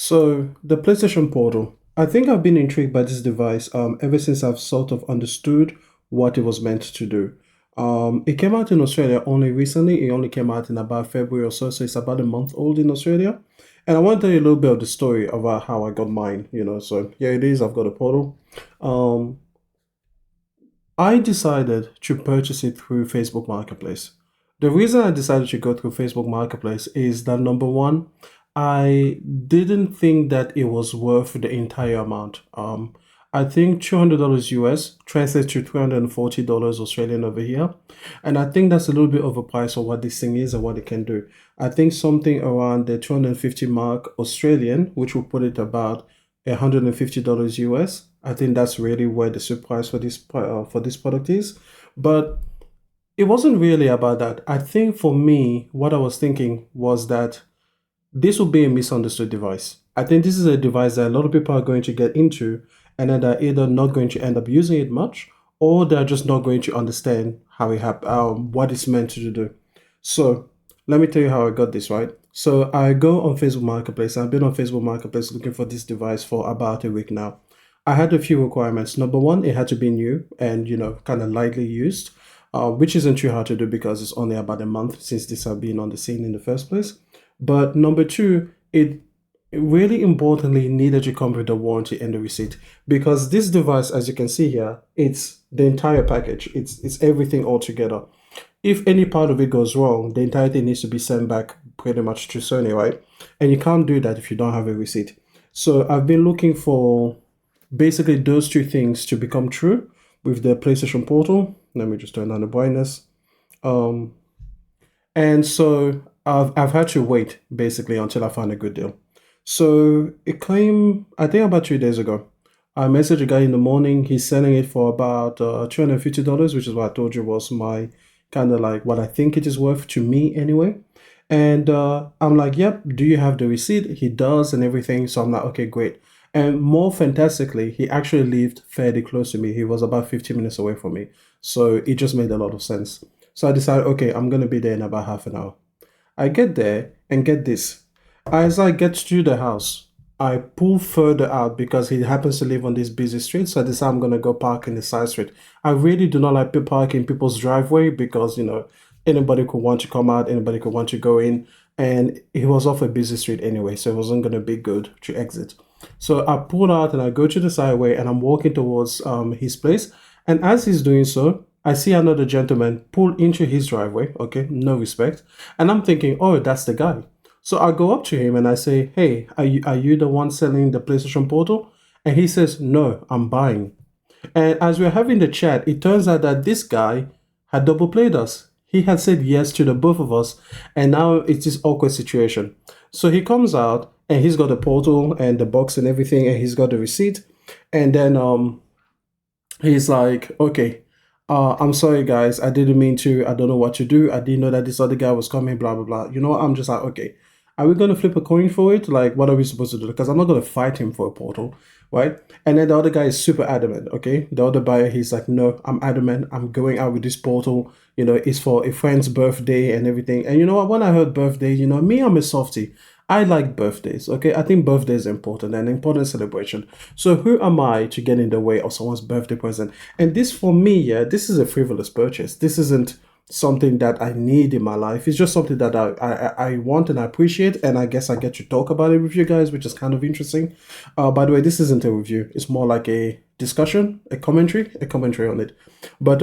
So the PlayStation Portal, I think I've been intrigued by this device ever since I've sort of understood what it was meant to do. It came out in Australia only recently. It only came out in about February or so, so it's about a month old in Australia. And I want to tell you a little bit of the story about how I got mine. So yeah, it is. I've got a Portal. Um, I decided to purchase it through Facebook Marketplace. The reason I decided to go through Facebook Marketplace is that number one, I didn't think that it was worth the entire amount. I think $200 US translates to $340 Australian over here. And I think that's a little bit overpriced for what this thing is and what it can do. I think something around the 250 mark Australian, which will put it about $150 US. I think that's really where the super price for this product is. But it wasn't really about that. I think for me, what I was thinking was that this will be a misunderstood device. I think this is a device that a lot of people are going to get into, and then they're either not going to end up using it much, or they're just not going to understand what it's meant to do. So let me tell you how I got this right. So I go on Facebook Marketplace. I've been on Facebook Marketplace looking for this device for about a week now. I had a few requirements. Number one, it had to be new and kind of lightly used, which isn't too hard to do because it's only about a month since this has been on the scene in the first place. But number two, it really importantly needed to come with the warranty and the receipt because this device, as you can see here, it's the entire package. It's everything all together. If any part of it goes wrong, the entire thing needs to be sent back pretty much to Sony, right? And you can't do that if you don't have a receipt. So I've been looking for basically those two things to become true with the PlayStation Portal. Let me just turn down the brightness. Um, and so I've had to wait basically until I found a good deal. So it came, I think about 2 days ago. I messaged a guy in the morning. He's selling it for about $250, which is what I told you was my kind of like what I think it is worth to me anyway. And I'm like, yep, do you have the receipt? He does and everything. So I'm like, okay, great. And more fantastically, he actually lived fairly close to me. He was about 15 minutes away from me. So it just made a lot of sense. So I decided, okay, I'm going to be there in about half an hour. I get there and get this. As I get to the house, I pull further out because he happens to live on this busy street. So I decide I'm going to go park in the side street. I really do not like parking people's driveway because, anybody could want to come out, anybody could want to go in. And he was off a busy street anyway, so it wasn't going to be good to exit. So I pull out and I go to the sideway and I'm walking towards his place. And as he's doing so, I see another gentleman pull into his driveway. Okay, no respect. And I'm thinking, oh, that's the guy. So I go up to him and I say, hey, are you the one selling the PlayStation Portal? And he says, no, I'm buying. And as we're having the chat, it turns out that this guy had double played us. He had said yes to the both of us, and now it's this awkward situation. So he comes out and he's got the portal and the box and everything, and he's got the receipt. And then he's like, okay, I'm sorry guys, I didn't mean to, I don't know what to do. I didn't know that this other guy was coming, blah blah blah. You know what? I'm just like, okay, are we gonna flip a coin for it? Like, what are we supposed to do? Because I'm not gonna fight him for a portal, right? And then the other guy is super adamant, okay? The other buyer, he's like, no, I'm adamant, I'm going out with this portal, it's for a friend's birthday and everything. And you know what? When I heard birthday, me, I'm a softie. I like birthdays, okay? I think birthday is important, an important celebration. So who am I to get in the way of someone's birthday present? And this for me, yeah, this is a frivolous purchase. This isn't something that I need in my life. It's just something that I want and I appreciate, and I guess I get to talk about it with you guys, which is kind of interesting. By the way, this isn't a review. It's more like a discussion, a commentary on it. But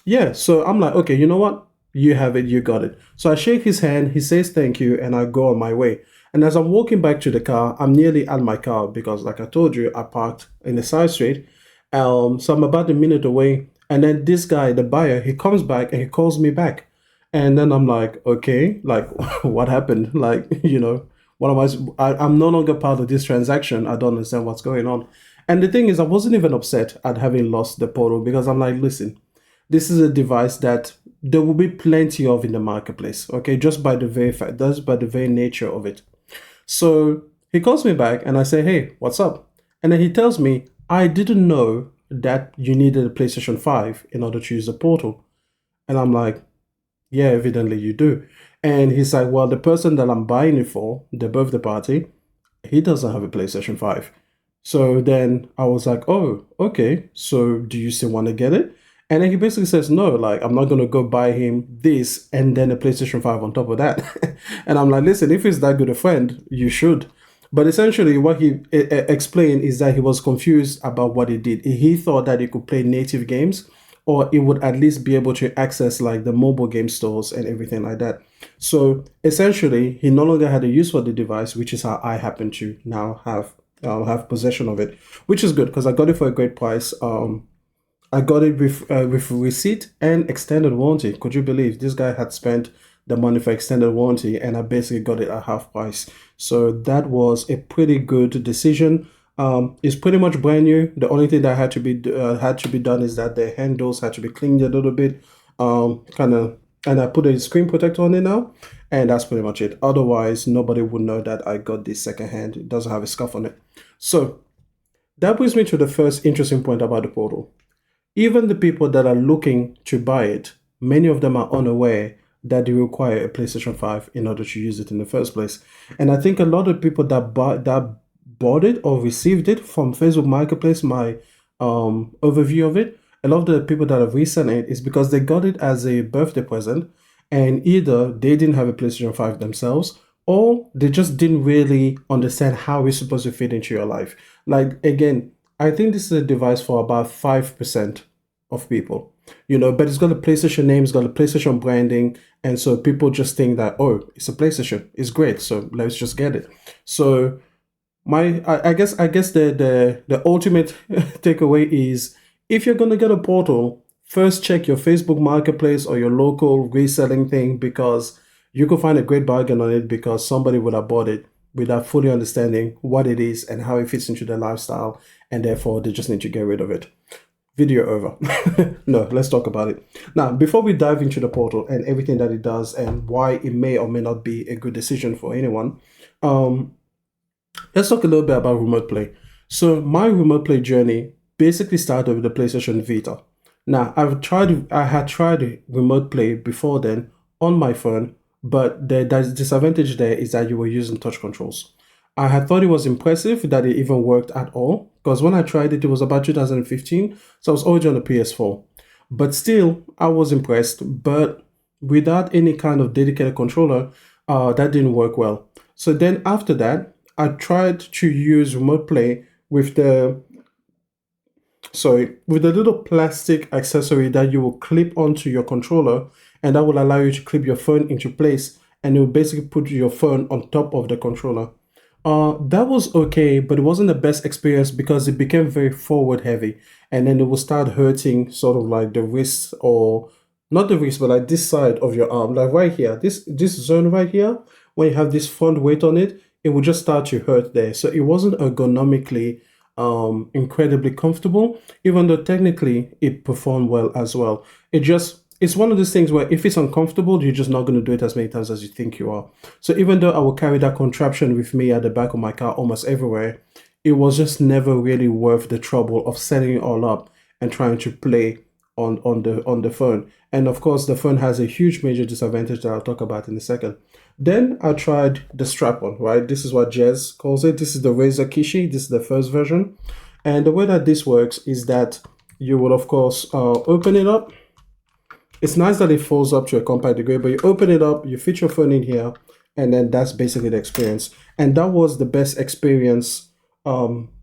yeah, so I'm like, okay, you know what? You have it, you got it. So I shake his hand, he says thank you, and I go on my way. And as I'm walking back to the car, I'm nearly at my car because, like I told you, I parked in the side street. So I'm about a minute away. And then this guy, the buyer, he comes back and he calls me back. And then I'm like, okay, like, what happened? Like, what am I'm no longer part of this transaction. I don't understand what's going on. And the thing is, I wasn't even upset at having lost the portal because I'm like, listen, this is a device that there will be plenty of in the marketplace, okay, just by the very fact, just by the very nature of it. So he calls me back and I say, hey, what's up? And then he tells me, I didn't know that you needed a PlayStation 5 in order to use the portal. And I'm like, yeah, evidently you do. And he's like, well, the person that I'm buying it for, the birthday party, he doesn't have a PlayStation 5. So then I was like, oh, okay. So do you still want to get it? And then he basically says, no, like, I'm not going to go buy him this and then a PlayStation 5 on top of that. And I'm like, listen, if he's that good a friend, you should. But essentially, what he explained is that he was confused about what he did. He thought that he could play native games, or he would at least be able to access like the mobile game stores and everything like that. So essentially, he no longer had a use for the device, which is how I happen to now have possession of it, which is good because I got it for a great price. I got it with receipt and extended warranty. Could you believe this guy had spent the money for extended warranty, and I basically got it at half price. So that was a pretty good decision. It's pretty much brand new. The only thing that had to be done is that the handles had to be cleaned a little bit, kind of, and I put a screen protector on it now, and that's pretty much it. Otherwise, nobody would know that I got this secondhand. It doesn't have a scuff on it. So that brings me to the first interesting point about the Portal. Even the people that are looking to buy it, many of them are unaware that they require a PlayStation 5 in order to use it in the first place. And I think a lot of people that bought it or received it from Facebook Marketplace, my overview of it, a lot of the people that have reselling it is because they got it as a birthday present, and either they didn't have a PlayStation 5 themselves, or they just didn't really understand how it's supposed to fit into your life. Like, again, I think this is a device for about 5% of people, but it's got a PlayStation name, it's got a PlayStation branding, and so people just think that, oh, it's a PlayStation, it's great, so let's just get it. So I guess the ultimate takeaway is, if you're gonna get a Portal, first check your Facebook Marketplace or your local reselling thing, because you could find a great bargain on it because somebody would have bought it without fully understanding what it is and how it fits into their lifestyle, and therefore they just need to get rid of it. Video over. No, let's talk about it. Now, before we dive into the Portal and everything that it does and why it may or may not be a good decision for anyone, let's talk a little bit about remote play. So my remote play journey basically started with the PlayStation Vita. Now, I had tried remote play before then on my phone, but the disadvantage there is that you were using touch controls. I had thought it was impressive that it even worked at all, because when I tried it, it was about 2015, so I was already on the PS4. But still, I was impressed, but without any kind of dedicated controller, that didn't work well. So then after that, I tried to use remote play with the little plastic accessory that you will clip onto your controller, and that will allow you to clip your phone into place, and it will basically put your phone on top of the controller. That was okay, but it wasn't the best experience because it became very forward heavy, and then it will start hurting sort of like the wrist, or not the wrist, but like this side of your arm, like right here, this zone right here. When you have this front weight on it, it will just start to hurt there. So it wasn't ergonomically incredibly comfortable, even though technically it performed well as well. It's one of those things where if it's uncomfortable, you're just not going to do it as many times as you think you are. So even though I will carry that contraption with me at the back of my car almost everywhere, it was just never really worth the trouble of setting it all up and trying to play on the phone. And of course, the phone has a huge major disadvantage that I'll talk about in a second. Then I tried the strap-on, right? This is what Jez calls it. This is the Razer Kishi. This is the first version. And the way that this works is that you will, of course, open it up. It's nice that it folds up to a compact degree, but you open it up, you fit your phone in here, and then that's basically the experience. And that was the best experience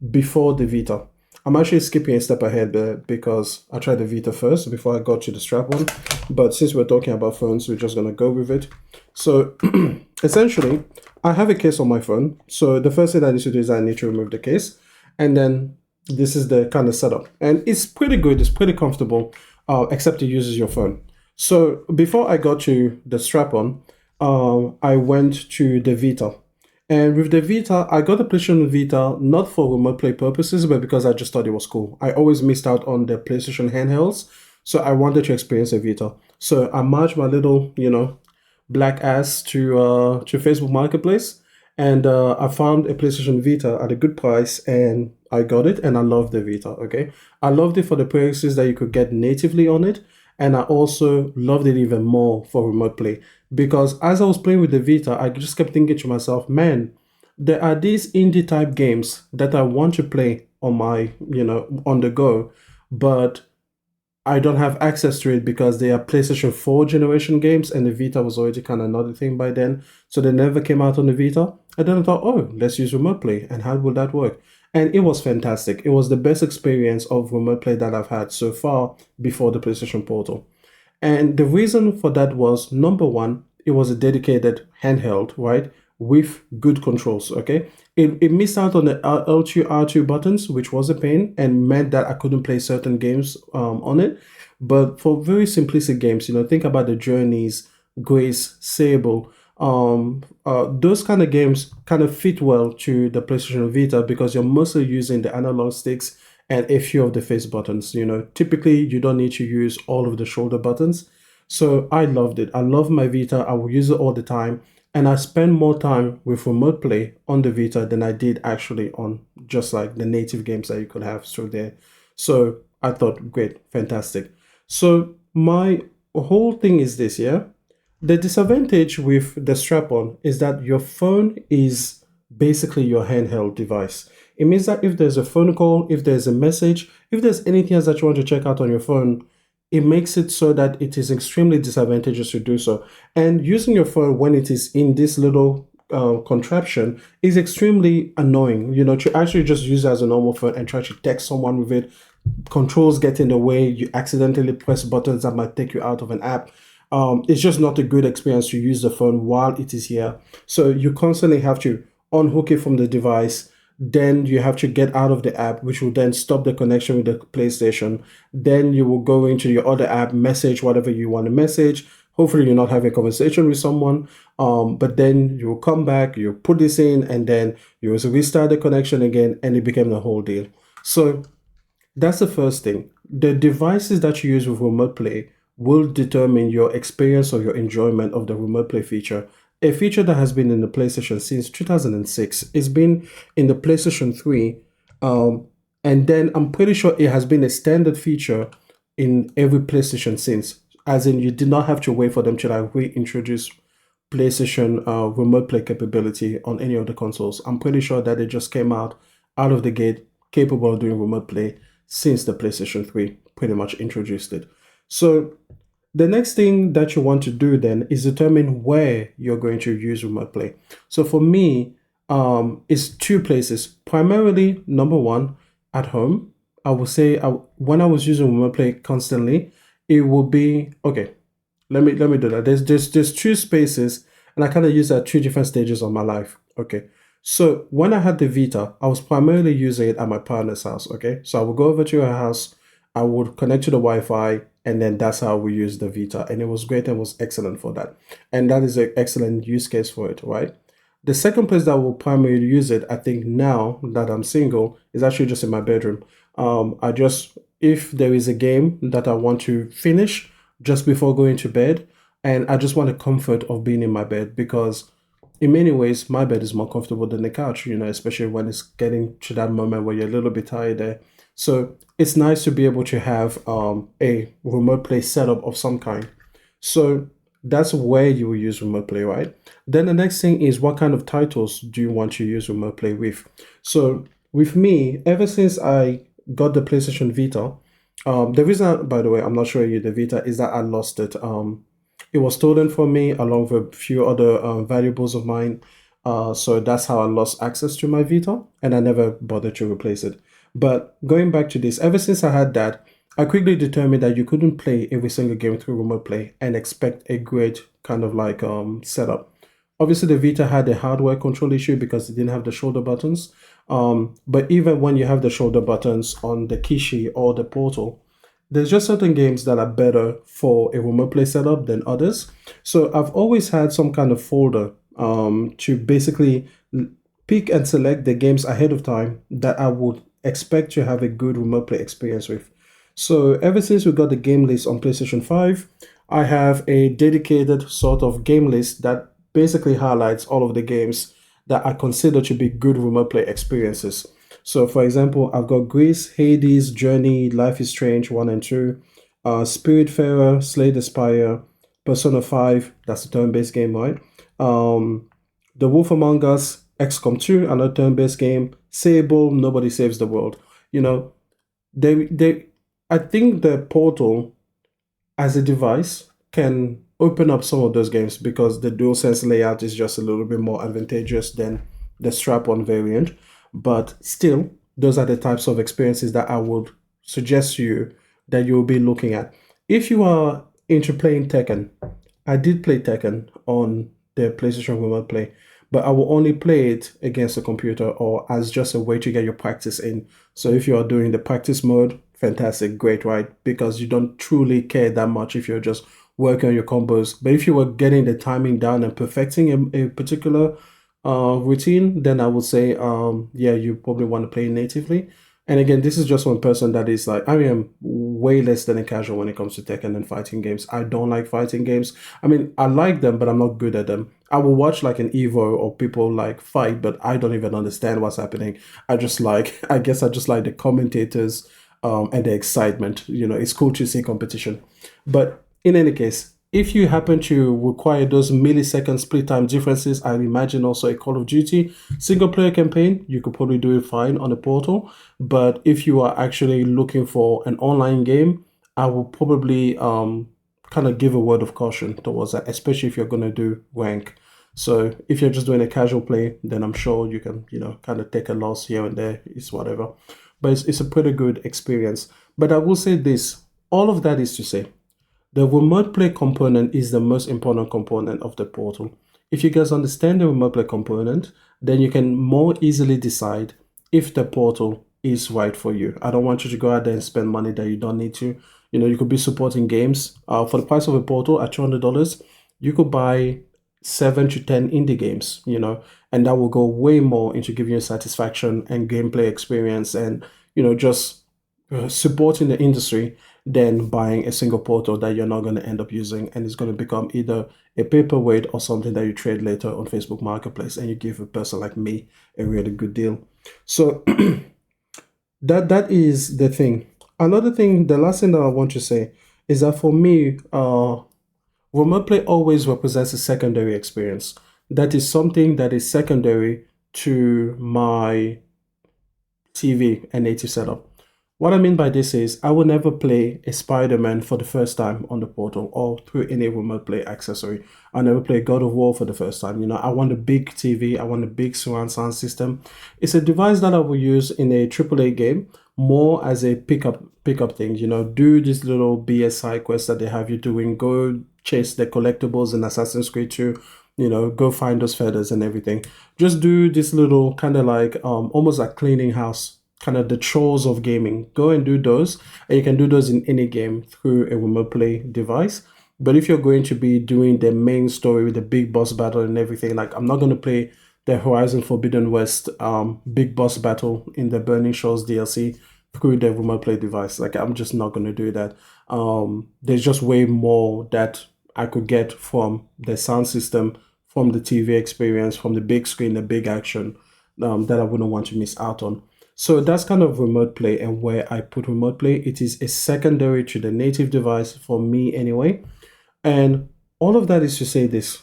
before the Vita. I'm actually skipping a step ahead because I tried the Vita first before I got to the strap-on. But since we're talking about phones, we're just going to go with it. So essentially, I have a case on my phone. So the first thing I need to do is I need to remove the case. And then this is the kind of setup. And it's pretty good. It's pretty comfortable, except it uses your phone. So before I got to the strap-on, I went to the Vita. And with the Vita, I got the PlayStation Vita not for remote play purposes, but because I just thought it was cool. I always missed out on the PlayStation handhelds, so I wanted to experience a Vita. So I marched my little, black ass to Facebook Marketplace, and I found a PlayStation Vita at a good price, and I got it, and I loved the Vita. Okay, I loved it for the perks that you could get natively on it, and I also loved it even more for remote play, because as I was playing with the Vita, I just kept thinking to myself, man, there are these indie type games that I want to play on my, on the go, but I don't have access to it because they are PlayStation 4 generation games and the Vita was already kind of another thing by then. So they never came out on the Vita. And then I thought, oh, let's use remote play. And how will that work? And it was fantastic. It was the best experience of remote play that I've had so far before the PlayStation Portal. And the reason for that was number one, it was a dedicated handheld, right? With good controls, okay? It missed out on the L2, R2 buttons, which was a pain and meant that I couldn't play certain games on it. But for very simplistic games, think about the Journeys, Grace, Sable, those kind of games kind of fit well to the PlayStation Vita because you're mostly using the analog sticks and a few of the face buttons. Typically you don't need to use all of the shoulder buttons. So I loved it. I love my Vita. I will use it all the time. And I spend more time with remote play on the Vita than I did actually on just like the native games that you could have through there. So I thought, great, fantastic. So my whole thing is this, yeah. The disadvantage with the strap-on is that your phone is basically your handheld device. It means that if there's a phone call, if there's a message, if there's anything else that you want to check out on your phone, it makes it so that it is extremely disadvantageous to do so. And using your phone when it is in this little contraption is extremely annoying. To actually just use it as a normal phone and try to text someone with it, controls get in the way, you accidentally press buttons that might take you out of an app. It's just not a good experience to use the phone while it is here. So you constantly have to unhook it from the device. Then you have to get out of the app, which will then stop the connection with the PlayStation. Then you will go into your other app, message whatever you want to message. Hopefully, you're not having a conversation with someone. But then you will come back, you put this in, and then you will restart the connection again, and it became the whole deal. So that's the first thing. The devices that you use with remote play will determine your experience or your enjoyment of the remote play feature. A feature that has been in the PlayStation since 2006. It's been in the PlayStation 3. And then I'm pretty sure it has been a standard feature in every PlayStation since. As in, you did not have to wait for them to like reintroduce PlayStation remote play capability on any of the consoles. I'm pretty sure that it just came out of the gate capable of doing remote play since the PlayStation 3 pretty much introduced it. So the next thing that you want to do then is determine where you're going to use remote play. So for me, it's two places. Primarily, number one, at home. I would say when I was using remote play constantly, it will be okay. Let me do that. There's two spaces, and I kind of use that at two different stages of my life. Okay. So when I had the Vita, I was primarily using it at my partner's house. Okay. So I would go over to her house, I would connect to the Wi-Fi, and then that's how we use the Vita. And it was great and was excellent for that. And that is an excellent use case for it, right? The second place that I will primarily use it, I think now that I'm single, is actually just in my bedroom. If there is a game that I want to finish just before going to bed, and I just want the comfort of being in my bed because in many ways, my bed is more comfortable than the couch, especially when it's getting to that moment where you're a little bit tired there. So it's nice to be able to have a remote play setup of some kind. So that's where you will use remote play, right? Then the next thing is what kind of titles do you want to use remote play with? So with me, ever since I got the PlayStation Vita, the reason, by the way, I'm not showing you the Vita is that I lost it. It was stolen from me along with a few other valuables of mine. So that's how I lost access to my Vita, and I never bothered to replace it. But going back to this, ever since I had that, I quickly determined that you couldn't play every single game through remote play and expect a great kind of like setup. Obviously, the Vita had a hardware control issue because it didn't have the shoulder buttons. But even when you have the shoulder buttons on the Kishi or the Portal, there's just certain games that are better for a remote play setup than others. So I've always had some kind of folder to basically pick and select the games ahead of time that I would expect to have a good remote play experience with. So ever since we got the game list on PlayStation 5, I have a dedicated sort of game list that basically highlights all of the games that I consider to be good remote play experiences. So for example, I've got Greece, Hades, Journey, Life is Strange 1 and 2, Spiritfarer, Slay the Spire, Persona 5, that's a turn-based game, right? The Wolf Among Us, XCOM 2, another turn-based game. Sable, nobody saves the world. You know, they I think the Portal as a device can open up some of those games because the DualSense layout is just a little bit more advantageous than the strap-on variant. But still, those are the types of experiences that I would suggest to you that you'll be looking at. If you are into playing Tekken, I did play Tekken on the PlayStation Remote Play, but I will only play it against a computer or as just a way to get your practice in. So if you are doing the practice mode, fantastic, great, right? Because you don't truly care that much if you're just working on your combos. But if you were getting the timing down and perfecting a particular routine, then I would say, yeah, you probably want to play natively. And again, this is just one person that is like, I am way less than a casual when it comes to Tekken and fighting games. I don't like fighting games. I mean, I like them, but I'm not good at them. I will watch like an Evo or people like fight, but I don't even understand what's happening. I just like, I guess I just like the commentators and the excitement. You know, it's cool to see competition. But in any case, if you happen to require those millisecond split time differences, I imagine also a Call of Duty single player campaign, you could probably do it fine on a Portal. But if you are actually looking for an online game, I will probably kind of give a word of caution towards that, especially if you're going to do rank. So if you're just doing a casual play, then I'm sure you can, you know, kind of take a loss here and there, it's whatever. But it's a pretty good experience. But I will say this, all of that is to say, the remote play component is the most important component of the Portal. If you guys understand the remote play component, then you can more easily decide if the Portal is right for you. I don't want you to go out there and spend money that you don't need to. You know, you could be supporting games. For the price of a Portal at $200, you could buy 7 to 10 indie games, you know, and that will go way more into giving you satisfaction and gameplay experience and, you know, just supporting the industry than buying a single Portal that you're not going to end up using and it's going to become either a paperweight or something that you trade later on Facebook Marketplace and you give a person like me a really good deal. So that is the thing. Another thing, the last thing that I want to say is that for me, remote play always represents a secondary experience. That is something that is secondary to my TV and native setup. What I mean by this is I will never play a Spider-Man for the first time on the Portal or through any remote play accessory. I'll never play God of War for the first time. You know, I want a big TV. I want a big surround sound system. It's a device that I will use in a AAA game more as a pickup thing. You know, do this little BS side quest that they have you doing. Go chase the collectibles in Assassin's Creed 2. You know, go find those feathers and everything. Just do this little kind of like almost like cleaning house, kind of the chores of gaming. Go and do those, and you can do those in any game through a remote play device. But if you're going to be doing the main story with the big boss battle and everything, like I'm not going to play the Horizon Forbidden West big boss battle in the Burning Shores DLC through the remote play device. Like I'm just not going to do that. There's just way more that I could get from the sound system, from the TV experience, from the big screen, the big action that I wouldn't want to miss out on. So that's kind of remote play and where I put remote play. It is a secondary to the native device for me anyway. And all of that is to say this.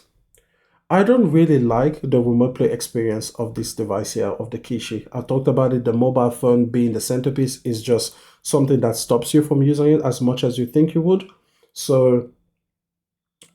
I don't really like the remote play experience of this device here, of the Kishi. I talked about it, the mobile phone being the centerpiece is just something that stops you from using it as much as you think you would. So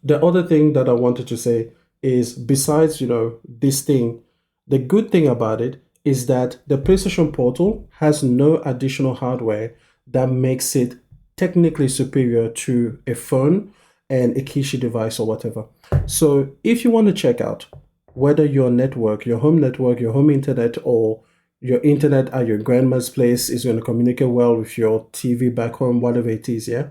the other thing that I wanted to say is besides, you know, this thing, the good thing about it is that the PlayStation Portal has no additional hardware that makes it technically superior to a phone and a Kishi device or whatever. So if you want to check out whether your network, your home internet, or your internet at your grandma's place is going to communicate well with your TV back home, whatever it is, yeah,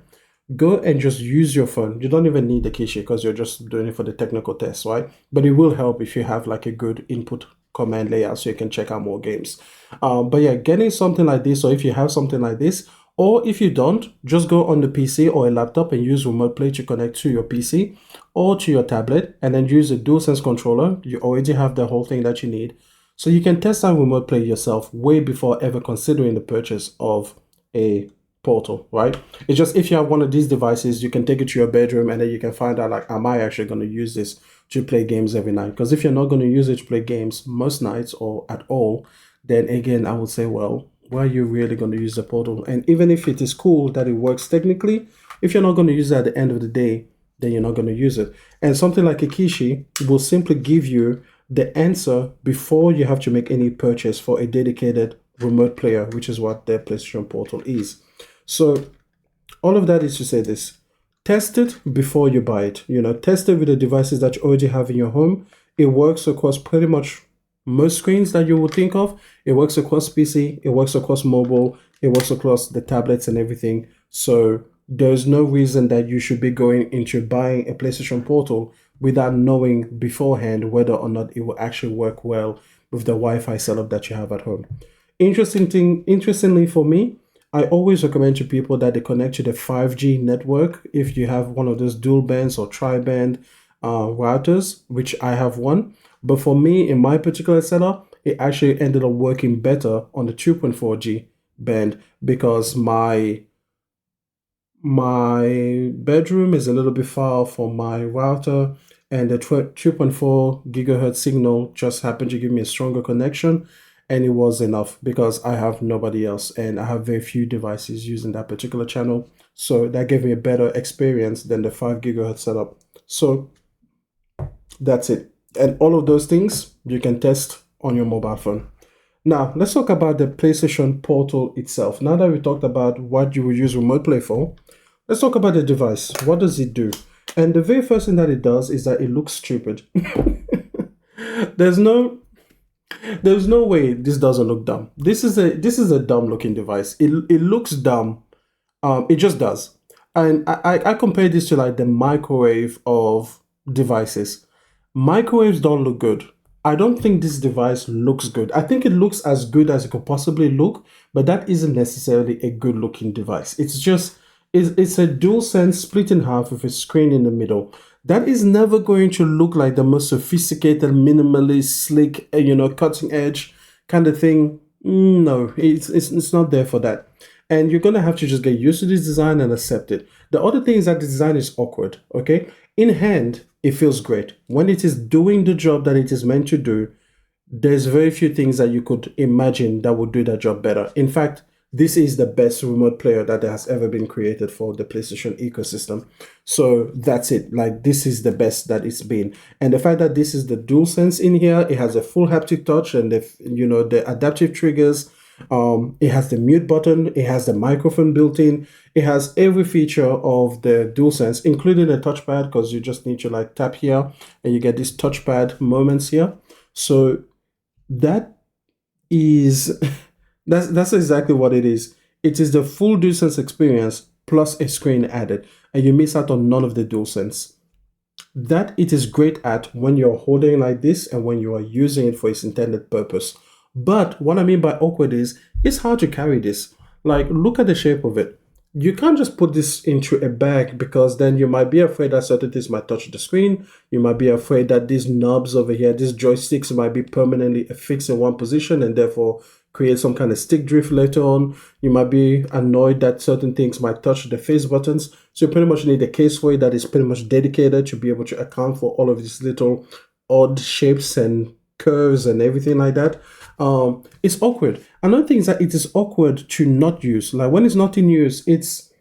go and just use your phone. You don't even need the Kishi because you're just doing it for the technical test, right? But it will help if you have like a good input command layout so you can check out more games. But yeah, getting something like this, or if you have something like this, or if you don't, just go on the PC or a laptop and use remote play to connect to your PC or to your tablet and then use a DualSense controller. You already have the whole thing that you need. So you can test out remote play yourself way before ever considering the purchase of a portal, right? It's just if you have one of these devices, you can take it to your bedroom and then you can find out like, am I actually going to use this to play games every night? Because if you're not going to use it to play games most nights or at all, then again, I would say, well, why are you really going to use the portal? And even if it is cool that it works technically, if you're not going to use it at the end of the day, then you're not going to use it. And something like a Kishi will simply give you the answer before you have to make any purchase for a dedicated remote player, which is what the PlayStation Portal is. So all of that is to say this. Test it before you buy it. Test it with the devices that you already have in your home. It works across pretty much most screens that you would think of. It works across PC, it works across mobile, it works across the tablets and everything. So there's no reason that you should be going into buying a PlayStation Portal without knowing beforehand whether or not it will actually work well with the Wi-Fi setup that you have at home. Interestingly for me, I always recommend to people that they connect to the 5G network if you have one of those dual bands or tri-band routers, which I have one. But for me, in my particular setup, it actually ended up working better on the 2.4G band because my bedroom is a little bit far from my router, and the 2.4 gigahertz signal just happened to give me a stronger connection, and it was enough because I have nobody else and I have very few devices using that particular channel. So that gave me a better experience than the 5 gigahertz setup. So that's it. And all of those things you can test on your mobile phone. Now, let's talk about the PlayStation Portal itself. Now that we talked about what you would use Remote Play for, let's talk about the device. What does it do? And the very first thing that it does is that it looks stupid. There's no way this doesn't look dumb. This is a dumb looking device. It looks dumb. It just does. And I compare this to like the microwave of devices. Microwaves don't look good. I don't think this device looks good. I think it looks as good as it could possibly look, but that isn't necessarily a good looking device. It's a DualSense split in half with a screen in the middle. That is never going to look like the most sophisticated, minimally slick, cutting edge kind of thing. No, it's not there for that. And you're going to have to just get used to this design and accept it. The other thing is that the design is awkward, okay? In hand, it feels great. When it is doing the job that it is meant to do, there's very few things that you could imagine that would do that job better. In fact, this is the best remote player that has ever been created for the PlayStation ecosystem. So that's it. Like, this is the best that it's been. And the fact that this is the DualSense in here, it has a full haptic touch and the adaptive triggers. It has the mute button, it has the microphone built in, it has every feature of the DualSense, including the touchpad, because you just need to like tap here and you get these touchpad moments here. So that is that's exactly what it is. It is the full DualSense experience plus a screen added, and you miss out on none of the DualSense. That it is great at when you're holding like this and when you are using it for its intended purpose. But what I mean by awkward is it's hard to carry this. Like, look at the shape of it. You can't just put this into a bag because then you might be afraid that certain things might touch the screen. You might be afraid that these knobs over here, these joysticks might be permanently fixed in one position and therefore create some kind of stick drift later on. You might be annoyed that certain things might touch the face buttons. So you pretty much need a case for it that is pretty much dedicated to be able to account for all of these little odd shapes and curves and everything like that. It's awkward. Another thing is that it is awkward to not use. Like, when it's not in use, it's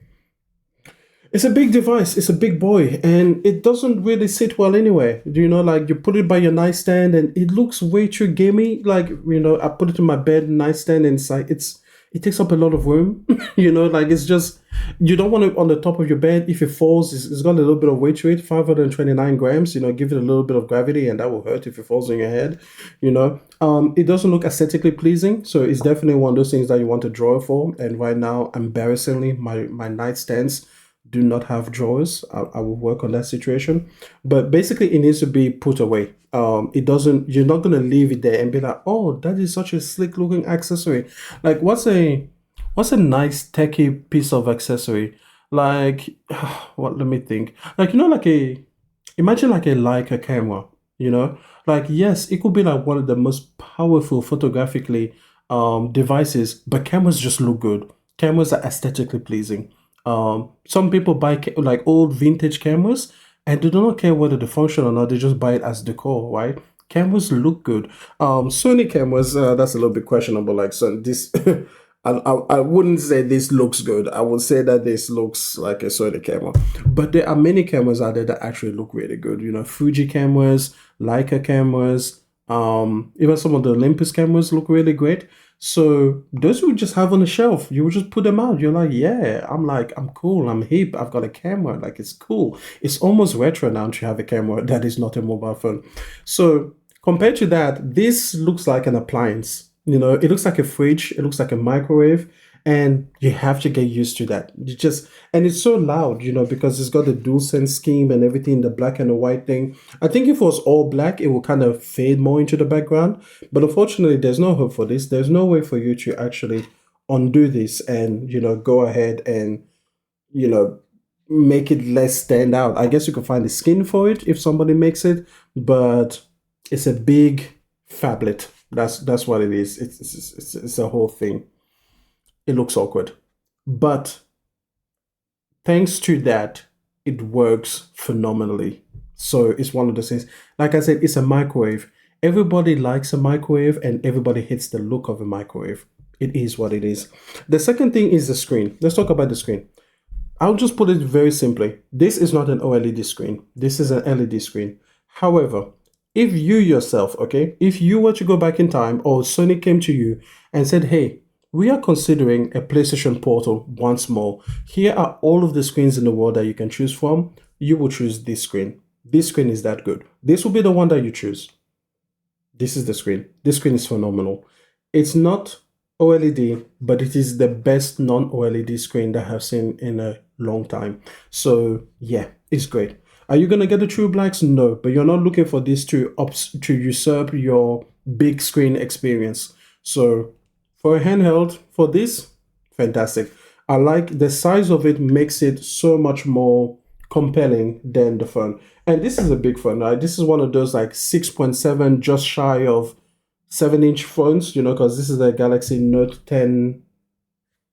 a big device, it's a big boy, and it doesn't really sit well anyway. Like, you put it by your nightstand and it looks way too gamey. Like, I put it in my bed nightstand and it's like it takes up a lot of room. Like, it's just, you don't want it on the top of your bed. If it falls, it's got a little bit of weight to it, 529 grams. Give it a little bit of gravity and that will hurt if it falls on your head. It doesn't look aesthetically pleasing, so it's definitely one of those things that you want to draw for. And right now, embarrassingly, my nightstands do not have drawers. I will work on that situation, but basically it needs to be put away. You're not going to leave it there and be like, oh, that is such a slick looking accessory. Like, what's a nice techie piece of accessory? Like, what, let me think. Like, imagine like a Leica camera, like, yes, it could be like one of the most powerful photographically devices, but cameras just look good. Cameras are aesthetically pleasing. Some people buy like old vintage cameras and they do not care whether they function or not. They just buy it as decor, right? Cameras look good. Sony cameras, that's a little bit questionable. Like, so this, I wouldn't say this looks good. I would say that this looks like a Sony camera. But there are many cameras out there that actually look really good. You know, Fuji cameras, Leica cameras, even some of the Olympus cameras look really great. So those you would just have on the shelf. You would just put them out. You're like, yeah, I'm cool, I'm hip, I've got a camera. Like it's cool. It's almost retro now to have a camera that is not a mobile phone. So compared to that, this looks like an appliance. You know, it looks like a fridge, it looks like a microwave, and you have to get used to that. You just and it's so loud, you know, because it's got the dual sense scheme and everything, the black and the white thing. I think if it was all black, it would kind of fade more into the background. But unfortunately, there's no hope for this. There's no way for you to actually undo this and, you know, go ahead and, you know, make it less stand out. I guess you could find a skin for it if somebody makes it, but it's a big phablet. That's what it is. It's a whole thing. It looks awkward. But thanks to that, it works phenomenally. So it's one of those things. Like I said, it's a microwave. Everybody likes a microwave and everybody hates the look of a microwave. It is what it is. The second thing is the screen. Let's talk about the screen. I'll just put it very simply. This is not an OLED screen. This is an LED screen. However, if you yourself, okay, if you were to go back in time or Sony came to you and said, hey, we are considering a PlayStation Portal once more. Here are all of the screens in the world that you can choose from. You will choose this screen. This screen is that good. This will be the one that you choose. This is the screen. This screen is phenomenal. It's not OLED, but it is the best non-OLED screen that I've seen in a long time. So yeah, it's great. Are you gonna get the True Blacks? No, but you're not looking for this to usurp your big screen experience. So for a handheld, for this, fantastic. I like the size of it makes it so much more compelling than the phone. And this is a big phone, right? This is one of those like 6.7, just shy of 7-inch phones, you know, because this is the Galaxy Note 10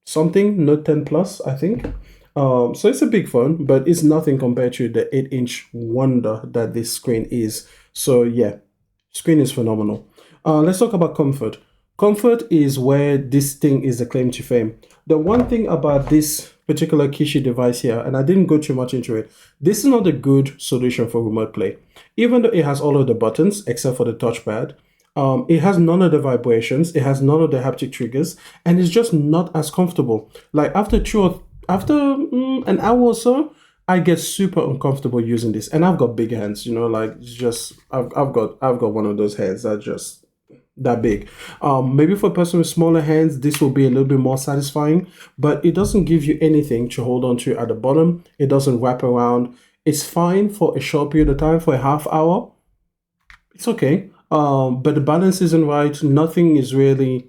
something, Note 10 Plus, I think. So it's a big phone, but it's nothing compared to the 8-inch wonder that this screen is. So yeah, screen is phenomenal. Let's talk about comfort. Comfort is where this thing is the claim to fame. The one thing about this particular Kishi device here, and I didn't go too much into it, this is not a good solution for remote play. Even though it has all of the buttons except for the touchpad, it has none of the vibrations, it has none of the haptic triggers, and it's just not as comfortable. Like after an hour or so, I get super uncomfortable using this, and I've got big hands. You know, like it's just I've got one of those hands that just that big. Maybe for a person with smaller hands, this will be a little bit more satisfying, but it doesn't give you anything to hold on to at the bottom. It doesn't wrap around. It's fine for a short period of time, for a half hour. It's okay. But the balance isn't right. Nothing is really.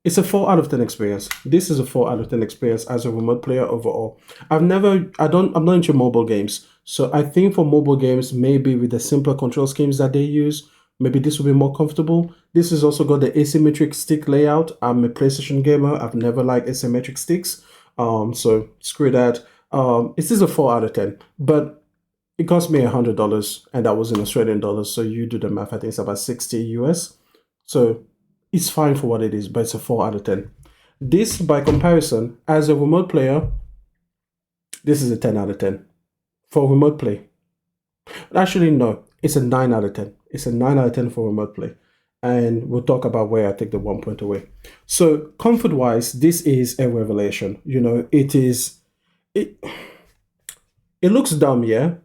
It's a 4 out of 10 experience. This is a 4 out of 10 experience as a remote player overall. I'm not into mobile games. So I think for mobile games, maybe with the simpler control schemes that they use, maybe this will be more comfortable. This has also got the asymmetric stick layout. I'm a PlayStation gamer. I've never liked asymmetric sticks. So screw that. This is a 4 out of 10. But it cost me $100 and that was in Australian dollars. So you do the math, I think it's about 60 US. So it's fine for what it is, but it's a 4 out of 10. This, by comparison, as a remote player, this is a 10 out of 10 for remote play. Actually, no, it's a 9 out of 10. It's a 9 out of 10 for remote play. And we'll talk about where I take the 1 point away. So comfort-wise, this is a revelation. You know, it looks dumb, yeah,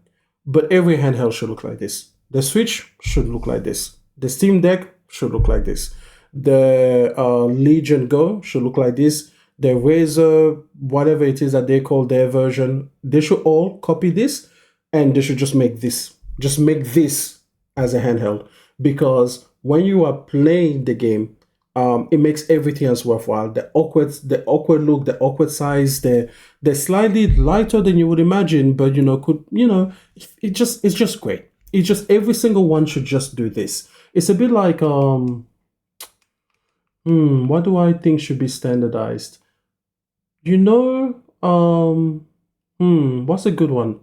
but every handheld should look like this. The Switch should look like this. The Steam Deck should look like this. The Legion Go should look like this. The Razer, whatever it is that they call their version, they should all copy this and they should just make this. Just make this as a handheld. Because when you are playing the game, it makes everything else worthwhile. The awkward look, the awkward size, they're slightly lighter than you would imagine, but it's just great. It's just every single one should just do this. It's a bit like what do I think should be standardized? You know, what's a good one?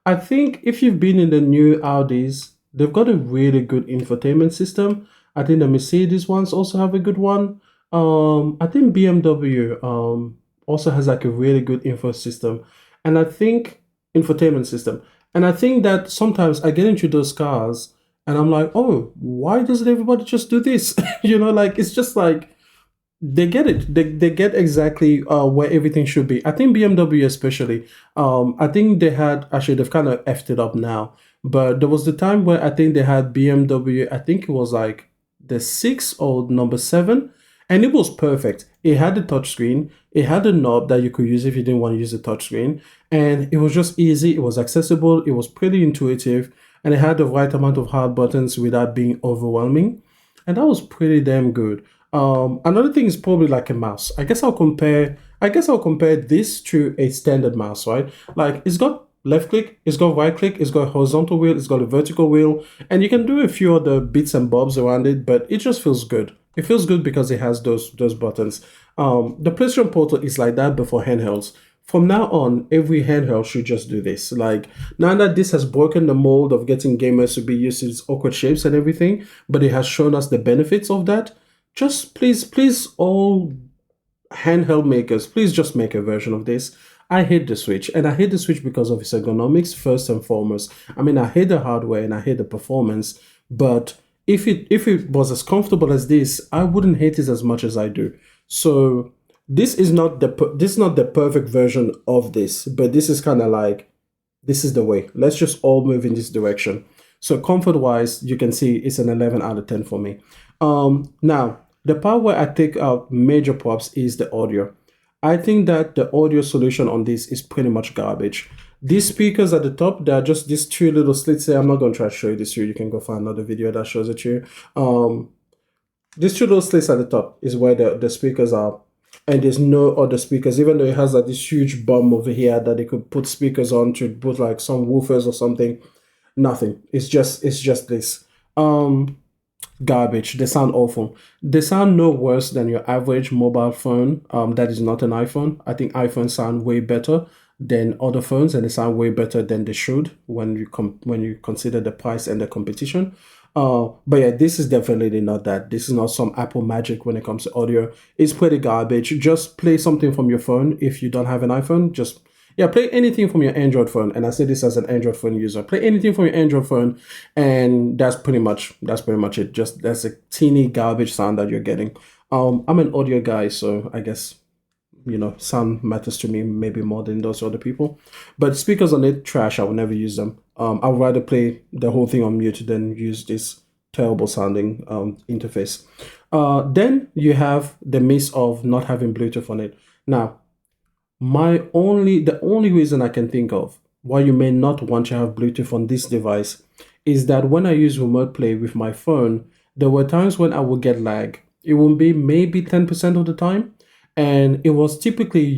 I think if you've been in the new Audis, they've got a really good infotainment system. I think the Mercedes ones also have a good one. I think BMW also has like a really good info system, and I think infotainment system. And I think that sometimes I get into those cars and I'm like, oh, why doesn't everybody just do this? Like it's just like they get it. They get exactly where everything should be. I think BMW especially. I think they had actually they've kind of effed it up now. But there was the time where I think they had BMW. I think it was like the six or number seven, and it was perfect. It had the touchscreen. It had a knob that you could use if you didn't want to use the touchscreen, and it was just easy. It was accessible. It was pretty intuitive, and it had the right amount of hard buttons without being overwhelming, and that was pretty damn good. Another thing is probably like a mouse. I guess I'll compare this to a standard mouse, right? Like it's got left click, it's got right click, it's got horizontal wheel, it's got a vertical wheel, and you can do a few other bits and bobs around it, but it just feels good. It feels good because it has those buttons. The PlayStation Portal is like that, but for handhelds. From now on, every handheld should just do this. Like now that this has broken the mold of getting gamers to be used to its awkward shapes and everything, but it has shown us the benefits of that. Just please, all handheld makers, please just make a version of this. I hate the Switch, and I hate the Switch because of its ergonomics first and foremost. I mean, I hate the hardware and I hate the performance, but if it was as comfortable as this, I wouldn't hate it as much as I do. So this is not the perfect version of this, but this is kind of like this is the way. Let's just all move in this direction. So comfort wise, you can see it's an 11 out of 10 for me. Now the part where I take out major props is the audio. I think that the audio solution on this is pretty much garbage. These speakers at the top, they're just these two little slits there. I'm not going to try to show you this here. You can go find another video that shows it to you. These two little slits at the top is where the speakers are. And there's no other speakers, even though it has like this huge bum over here that they could put speakers on to put like some woofers or something. Nothing. It's just this. Garbage. They sound awful. They sound no worse than your average mobile phone that is not an iPhone. I think iPhones sound way better than other phones, and they sound way better than they should when you consider the price and the competition. But yeah, this is definitely not that. This is not some Apple magic when it comes to audio. It's pretty garbage. Just play something from your phone if you don't have an iPhone. Just yeah, play anything from your Android phone. And I say this as an Android phone user. Play anything from your Android phone, and that's pretty much it. Just that's a teeny garbage sound that you're getting. I'm an audio guy, so I guess sound matters to me maybe more than those other people. But speakers on it, trash. I would never use them. I would rather play the whole thing on mute than use this terrible sounding interface. Then you have the miss of not having Bluetooth on it. Now, the only reason I can think of why you may not want to have Bluetooth on this device is that when I use remote play with my phone, there were times when I would get lag. It would be maybe 10% of the time, and it was typically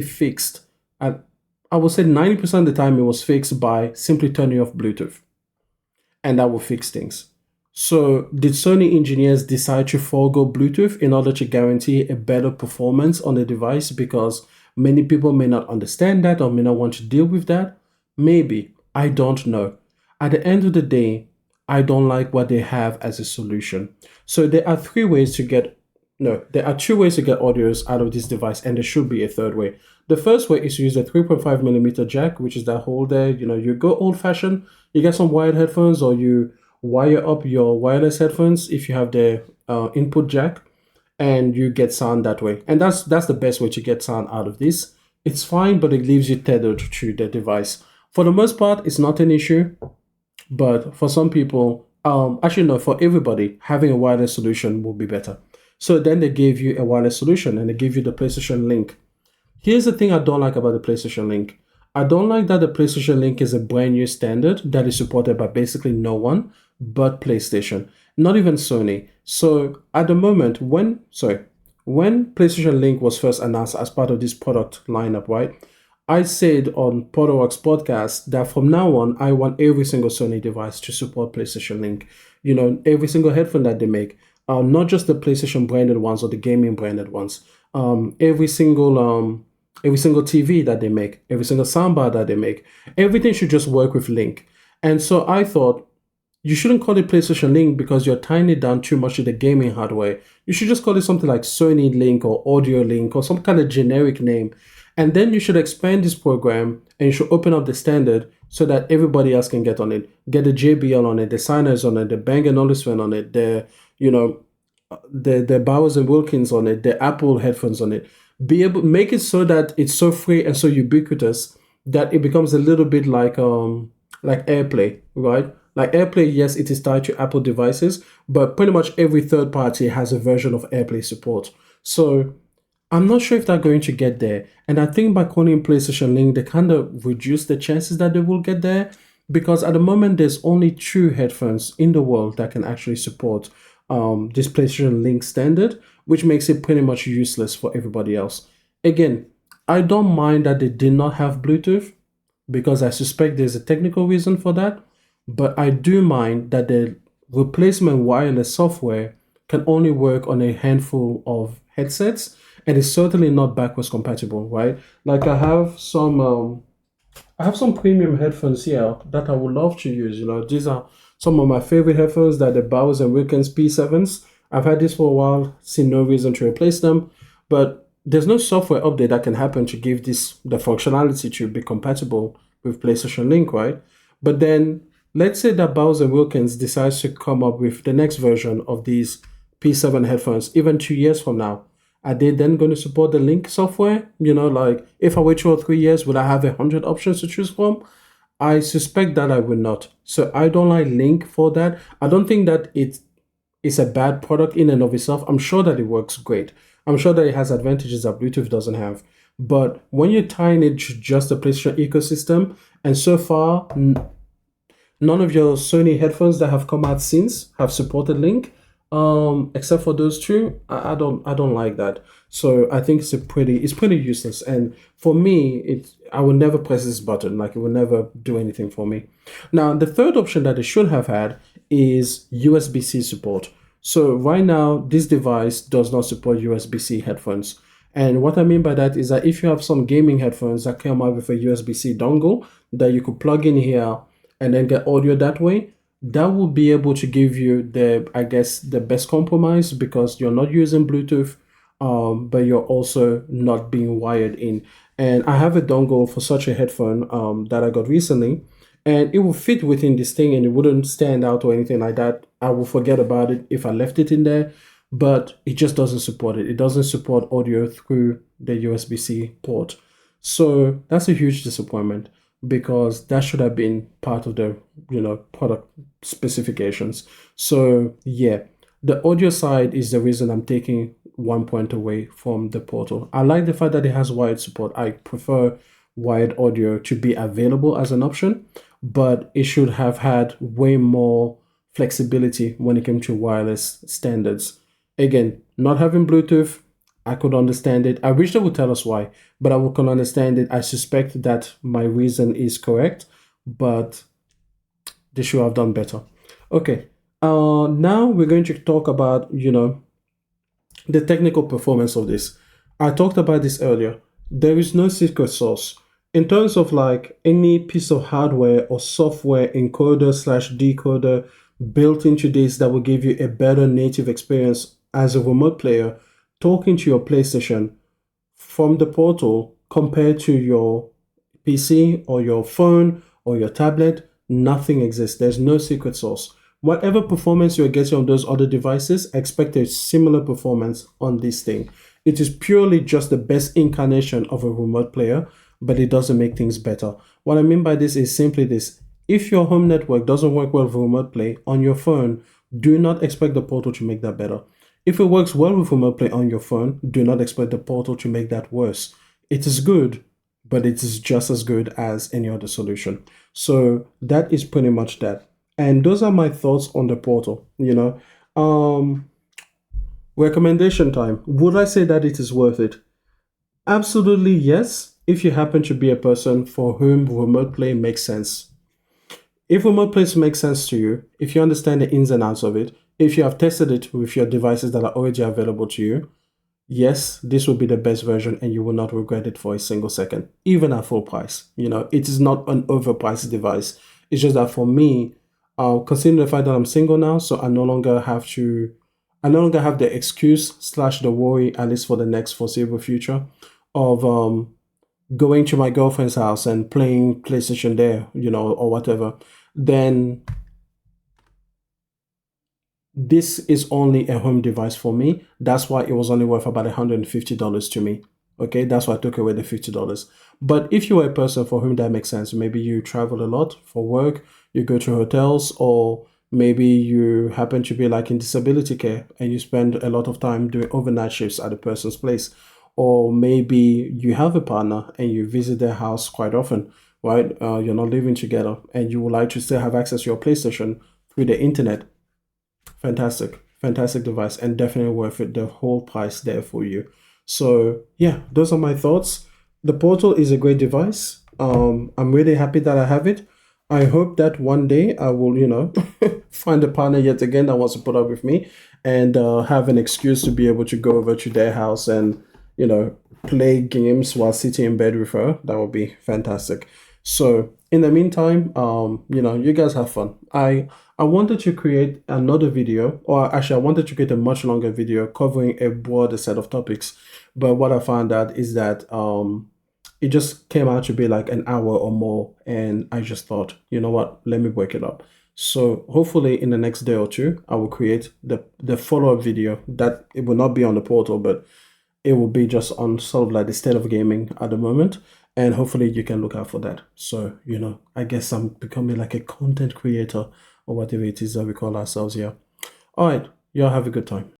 fixed at, I would say 90% of the time it was fixed by simply turning off Bluetooth, and that will fix things. So, did Sony engineers decide to forego Bluetooth in order to guarantee a better performance on the device because many people may not understand that or may not want to deal with that? Maybe. I don't know. At the end of the day, I don't like what they have as a solution. So, there are three ways to get no, there are two ways to get audios out of this device, and there should be a third way. The first way is to use a 3.5 millimeter jack, which is that hole there. You go old fashioned, you get some wired headphones, or you wire up your wireless headphones if you have the input jack, and you get sound that way. And that's the best way to get sound out of this. It's fine, but it leaves you tethered to the device. For the most part, it's not an issue, but for some people, actually no, for everybody, having a wireless solution will be better. So then they gave you a wireless solution and they gave you the PlayStation Link. Here's the thing I don't like about the PlayStation Link. I don't like that the PlayStation Link is a brand new standard that is supported by basically no one but PlayStation, not even Sony. So at the moment, when PlayStation Link was first announced as part of this product lineup, right? I said on Porterworks podcast that from now on, I want every single Sony device to support PlayStation Link. Every single headphone that they make. not just the PlayStation branded ones or the gaming branded ones. Every single TV that they make, every single soundbar that they make, everything should just work with Link. And so I thought you shouldn't call it PlayStation Link because you're tying it down too much to the gaming hardware. You should just call it something like Sony Link or Audio Link or some kind of generic name. And then you should expand this program and you should open up the standard so that everybody else can get on it. Get the JBL on it, the Signers on it, the Bang& Olufsen on it, you know, the Bowers and Wilkins on it, the Apple headphones on it. Be able make it so that it's so free and so ubiquitous that it becomes a little bit like AirPlay, right? Like AirPlay, yes, it is tied to Apple devices, but pretty much every third party has a version of AirPlay support. So I'm not sure if they're going to get there. And I think by calling PlayStation Link, they kind of reduce the chances that they will get there because at the moment, there's only two headphones in the world that can actually support this PlayStation Link standard, which makes it pretty much useless for everybody else. Again, I don't mind that they did not have Bluetooth because I suspect there's a technical reason for that. But I do mind that the replacement wireless software can only work on a handful of headsets and is certainly not backwards compatible, right? Like I have some premium headphones here that I would love to use. You know, these are some of my favorite headphones that the Bowers and Wilkins P7s. I've had this for a while, see no reason to replace them, but there's no software update that can happen to give this the functionality to be compatible with PlayStation Link, right? But then let's say that Bowers and Wilkins decides to come up with the next version of these P7 headphones, even 2 years from now. Are they then going to support the Link software? You know, like if I wait 2 or 3 years, will I have 100 options to choose from? I suspect that I will not. So I don't like Link for that. I don't think that it's a bad product in and of itself. I'm sure that it works great. I'm sure that it has advantages that Bluetooth doesn't have. But when you're tying it to just the PlayStation ecosystem, and so far, none of your Sony headphones that have come out since have supported Link, except for those two. I don't like that. So I think it's pretty useless. And for me, I will never press this button. Like it will never do anything for me. Now the third option that it should have had is USB-C support. So right now, this device does not support USB-C headphones. And what I mean by that is that if you have some gaming headphones that come out with a USB-C dongle that you could plug in here and then get audio that way, that will be able to give you I guess, the best compromise because you're not using Bluetooth, but you're also not being wired in. And I have a dongle for such a headphone that I got recently, and it will fit within this thing and it wouldn't stand out or anything like that. I will forget about it if I left it in there, but it just doesn't support it. It doesn't support audio through the USB-C port. So that's a huge disappointment because that should have been part of the product specifications. So yeah, the audio side is the reason I'm taking 1 point away from the Portal. I like the fact that it has wired support. I prefer wired audio to be available as an option, but it should have had way more flexibility when it came to wireless standards. Again, not having Bluetooth, I could understand it. I wish they would tell us why, but I can understand it. I suspect that my reason is correct, but they should have done better. Okay, now we're going to talk about, the technical performance of this. I talked about this earlier. There is no secret sauce. In terms of like any piece of hardware or software encoder slash decoder built into this that will give you a better native experience as a remote player, talking to your PlayStation from the Portal compared to your PC or your phone or your tablet, nothing exists. There's no secret sauce. Whatever performance you're getting on those other devices, expect a similar performance on this thing. It is purely just the best incarnation of a remote player, but it doesn't make things better. What I mean by this is simply this. If your home network doesn't work well with remote play on your phone, do not expect the Portal to make that better. If it works well with remote play on your phone, do not expect the Portal to make that worse. It is good, but it is just as good as any other solution. So that is pretty much that. And those are my thoughts on the Portal. Recommendation time. Would I say that it is worth it? Absolutely yes, if you happen to be a person for whom remote play makes sense. If remote play makes sense to you, if you understand the ins and outs of it, if you have tested it with your devices that are already available to you, yes, this will be the best version and you will not regret it for a single second, even at full price. It is not an overpriced device. It's just that for me, considering the fact that I'm single now, so I no longer have the excuse slash the worry, at least for the next foreseeable future, of going to my girlfriend's house and playing PlayStation there, or whatever. Then this is only a home device for me. That's why it was only worth about $150 to me. Okay, that's why I took away the $50. But if you are a person for whom that makes sense, maybe you travel a lot for work, you go to hotels, or maybe you happen to be like in disability care and you spend a lot of time doing overnight shifts at a person's place, or maybe you have a partner and you visit their house quite often, right? You're not living together and you would like to still have access to your PlayStation through the internet. Fantastic, fantastic device, and definitely worth it. The whole price there for you. So yeah, those are my thoughts. The Portal is a great device. I'm really happy that I have it. I hope that one day I will, find a partner yet again that wants to put up with me and have an excuse to be able to go over to their house and, you know, play games while sitting in bed with her. That would be fantastic. So in the meantime, you guys have fun. I wanted to create another video, or actually I wanted to create a much longer video covering a broader set of topics. But what I found out is that it just came out to be like an hour or more, and I just thought, you know what, let me break it up. So hopefully in the next day or two, I will create the follow-up video that it will not be on the portal, but it will be just on sort of like the state of gaming at the moment. And hopefully you can look out for that. So, I guess I'm becoming like a content creator or whatever it is that we call ourselves here. All right. Y'all have a good time.